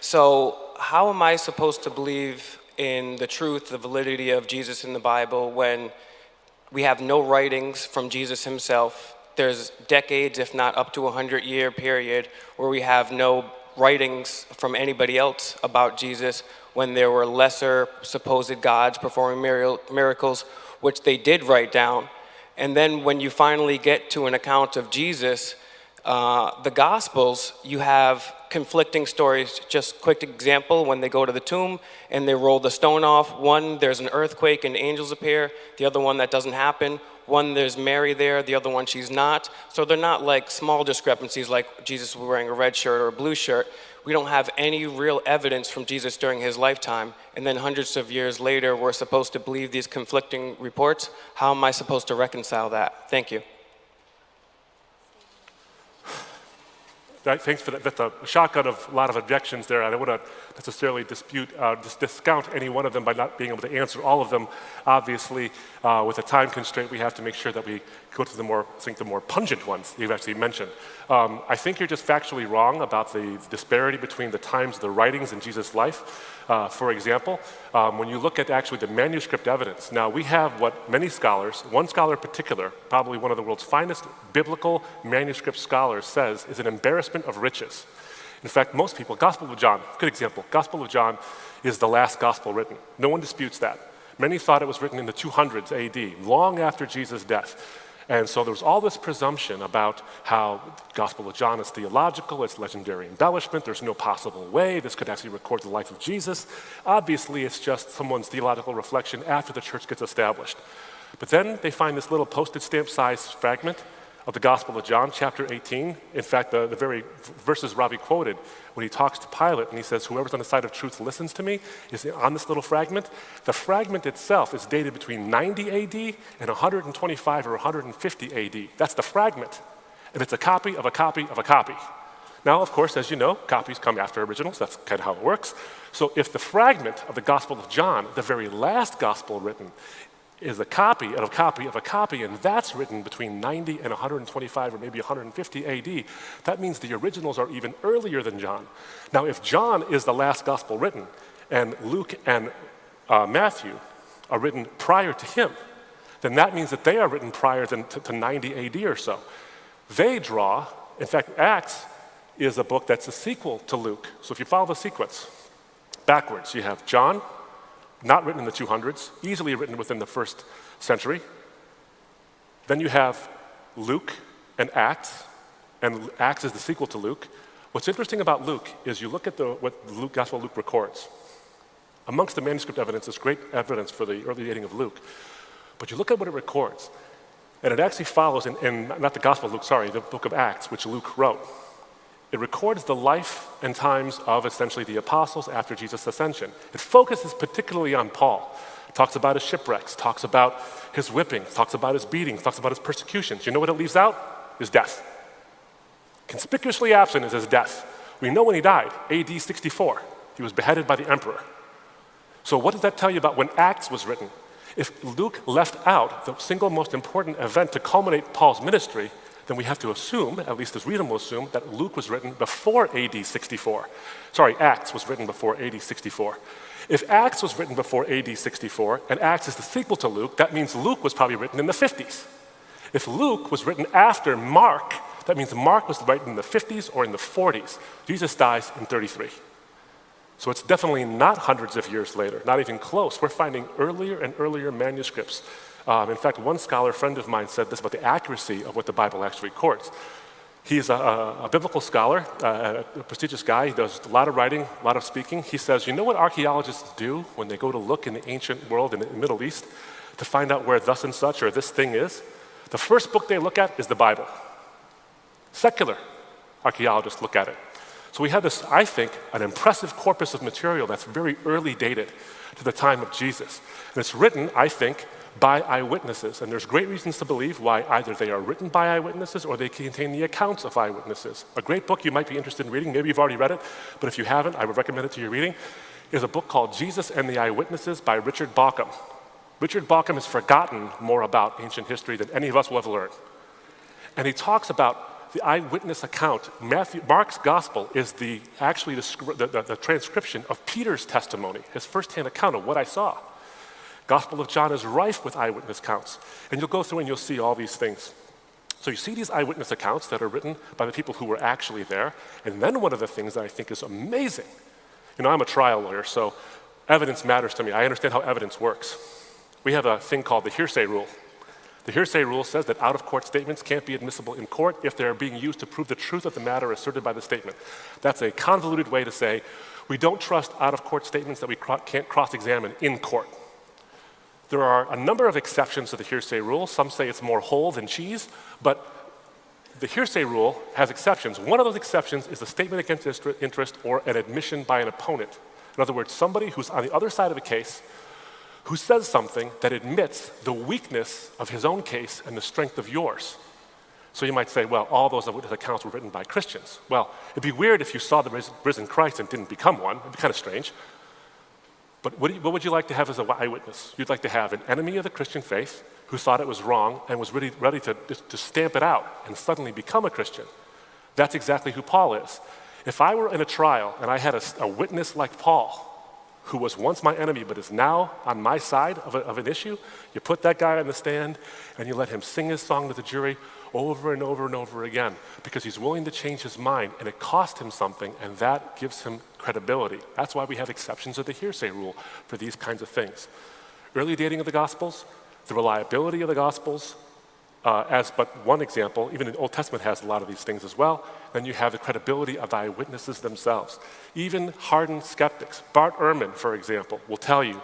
So how am I supposed to believe in the truth, the validity of Jesus in the Bible when we have no writings from Jesus himself? There's decades, if not up to a 100-year period, where we have no writings from anybody else about Jesus when there were lesser supposed gods performing miracles, which they did write down. And then when you finally get to an account of Jesus, the Gospels, you have conflicting stories. Just quick example, when they go to the tomb and they roll the stone off, one, there's an earthquake and angels appear. The other one, that doesn't happen. One, there's Mary there. The other one, she's not. So they're not like small discrepancies like Jesus was wearing a red shirt or a blue shirt. We don't have any real evidence from Jesus during his lifetime. And then hundreds of years later, we're supposed to believe these conflicting reports. How am I supposed to reconcile that? Thank you. Thanks for that. That's a shotgun of a lot of objections there. I don't want to necessarily discount any one of them by not being able to answer all of them. Obviously, with a time constraint, we have to make sure that we go to the more pungent ones you've actually mentioned. I think you're just factually wrong about the disparity between the times of the writings in Jesus' life. For example, when you look at actually the manuscript evidence, now we have what many scholars, one scholar in particular, probably one of the world's finest biblical manuscript scholars, says is an embarrassment of riches. In fact, most people, Gospel of John, good example, Gospel of John is the last gospel written. No one disputes that. Many thought it was written in the 200s AD, long after Jesus' death. And so there was all this presumption about how the Gospel of John is theological, it's legendary embellishment, there's no possible way this could actually record the life of Jesus. Obviously, it's just someone's theological reflection after the church gets established. But then they find this little postage stamp sized fragment of the Gospel of John, chapter 18. In fact, the very verses Ravi quoted when he talks to Pilate and he says, whoever's on the side of truth listens to me, is on this little fragment. The fragment itself is dated between 90 AD and 125 or 150 AD. That's the fragment. And it's a copy of a copy of a copy. Now, of course, as you know, copies come after originals. That's kind of how it works. So if the fragment of the Gospel of John, the very last gospel written, is a copy of a copy of a copy, and that's written between 90 and 125 or maybe 150 AD, that means the originals are even earlier than John. Now, if John is the last gospel written, and Luke and Matthew are written prior to him, then that means that they are written prior to 90 AD or so. They draw, in fact, Acts is a book that's a sequel to Luke. So if you follow the sequence backwards, you have John, not written in the 200s, easily written within the first century. Then you have Luke and Acts is the sequel to Luke. What's interesting about Luke is you look at what Gospel Luke records. Amongst the manuscript evidence, there's great evidence for the early dating of Luke. But you look at what it records, and it actually follows, not the Gospel of Luke, sorry, the book of Acts, which Luke wrote. It records the life and times of essentially the apostles after Jesus' ascension. It focuses particularly on Paul. It talks about his shipwrecks, talks about his whippings, talks about his beatings, talks about his persecutions. You know what it leaves out? His death. Conspicuously absent is his death. We know when he died, AD 64. He was beheaded by the emperor. So what does that tell you about when Acts was written? If Luke left out the single most important event to culminate Paul's ministry, then we have to assume, at least as reasonable assume, that Luke was written before AD 64. Sorry, Acts was written before AD 64. If Acts was written before AD 64, and Acts is the sequel to Luke, that means Luke was probably written in the 50s. If Luke was written after Mark, that means Mark was written in the 50s or in the 40s. Jesus dies in 33. So it's definitely not hundreds of years later, not even close. We're finding earlier and earlier manuscripts. In fact, one scholar friend of mine said this about the accuracy of what the Bible actually records. He's a biblical scholar, a prestigious guy. He does a lot of writing, a lot of speaking. He says, you know what archaeologists do when they go to look in the ancient world, in the Middle East, to find out where thus and such or this thing is? The first book they look at is the Bible. Secular archaeologists look at it. So we have this, I think, an impressive corpus of material that's very early dated to the time of Jesus. And it's written, I think, by eyewitnesses. And there's great reasons to believe why either they are written by eyewitnesses or they contain the accounts of eyewitnesses. A great book you might be interested in reading, maybe you've already read it, but if you haven't, I would recommend it to your reading, is a book called Jesus and the Eyewitnesses by Richard Bauckham. Richard Bauckham has forgotten more about ancient history than any of us will ever learn. And he talks about the eyewitness account. Mark's gospel is actually the transcription of Peter's testimony, his firsthand account of what I saw. Gospel of John is rife with eyewitness accounts. And you'll go through and you'll see all these things. So you see these eyewitness accounts that are written by the people who were actually there. And then one of the things that I think is amazing, I'm a trial lawyer, so evidence matters to me. I understand how evidence works. We have a thing called the hearsay rule. The hearsay rule says that out-of-court statements can't be admissible in court if they're being used to prove the truth of the matter asserted by the statement. That's a convoluted way to say we don't trust out-of-court statements that we can't cross-examine in court. There are a number of exceptions to the hearsay rule. Some say it's more whole than cheese, but the hearsay rule has exceptions. One of those exceptions is a statement against interest or an admission by an opponent. In other words, somebody who's on the other side of a case who says something that admits the weakness of his own case and the strength of yours. So you might say, well, all those eyewitness accounts were written by Christians. Well, it'd be weird if you saw the risen Christ and didn't become one. It'd be kind of strange. But what would you like to have as an eyewitness? You'd like to have an enemy of the Christian faith who thought it was wrong and was ready to stamp it out and suddenly become a Christian. That's exactly who Paul is. If I were in a trial and I had a witness like Paul, who was once my enemy but is now on my side of an issue, you put that guy on the stand and you let him sing his song to the jury over and over and over again because he's willing to change his mind, and it cost him something, and that gives him credibility. That's why we have exceptions of the hearsay rule for these kinds of things. Early dating of the Gospels, the reliability of the Gospels, as but one example. Even the Old Testament has a lot of these things as well. Then you have the credibility of the eyewitnesses themselves. Even hardened skeptics, Bart Ehrman, for example, will tell you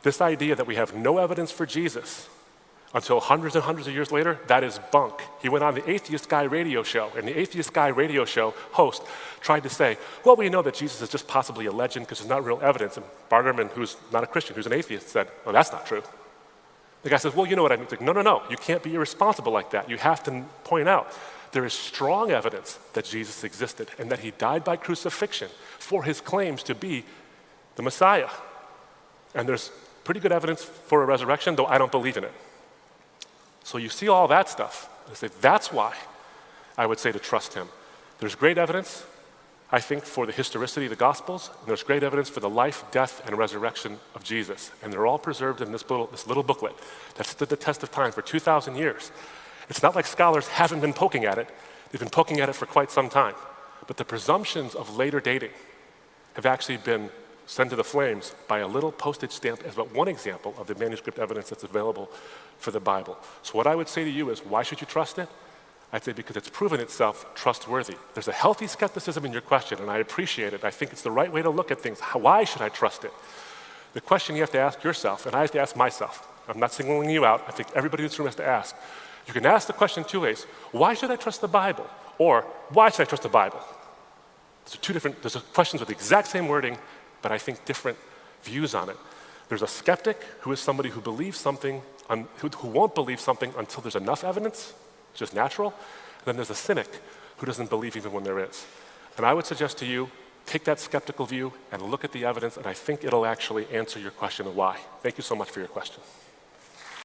this idea that we have no evidence for Jesus until hundreds and hundreds of years later, that is bunk. He went on the Atheist Guy radio show, and the Atheist Guy radio show host tried to say, well, we know that Jesus is just possibly a legend because there's not real evidence. And Bart Ehrman, who's not a Christian, who's an atheist, said, well, that's not true. The guy says, well, you know what I mean. It's like, no, you can't be irresponsible like that. You have to point out there is strong evidence that Jesus existed and that he died by crucifixion for his claims to be the Messiah. And there's pretty good evidence for a resurrection, though I don't believe in it. So you see all that stuff. I say, that's why I would say to trust him. There's great evidence, I think, for the historicity of the Gospels, and there's great evidence for the life, death, and resurrection of Jesus. And they're all preserved in this little booklet that stood the test of time for 2,000 years. It's not like scholars haven't been poking at it. They've been poking at it for quite some time. But the presumptions of later dating have actually been sent to the flames by a little postage stamp as but one example of the manuscript evidence that's available for the Bible. So what I would say to you is, why should you trust it? I'd say because it's proven itself trustworthy. There's a healthy skepticism in your question, and I appreciate it. I think it's the right way to look at things. Why should I trust it? The question you have to ask yourself, and I have to ask myself, I'm not singling you out, I think everybody in this room has to ask. You can ask the question two ways. Why should I trust the Bible? Or, why should I trust the Bible? There's questions with the exact same wording, but I think different views on it. There's a skeptic who is somebody who believes something, who won't believe something until there's enough evidence, which is natural. And then there's a cynic who doesn't believe even when there is. And I would suggest to you, take that skeptical view and look at the evidence, and I think it'll actually answer your question of why. Thank you so much for your question.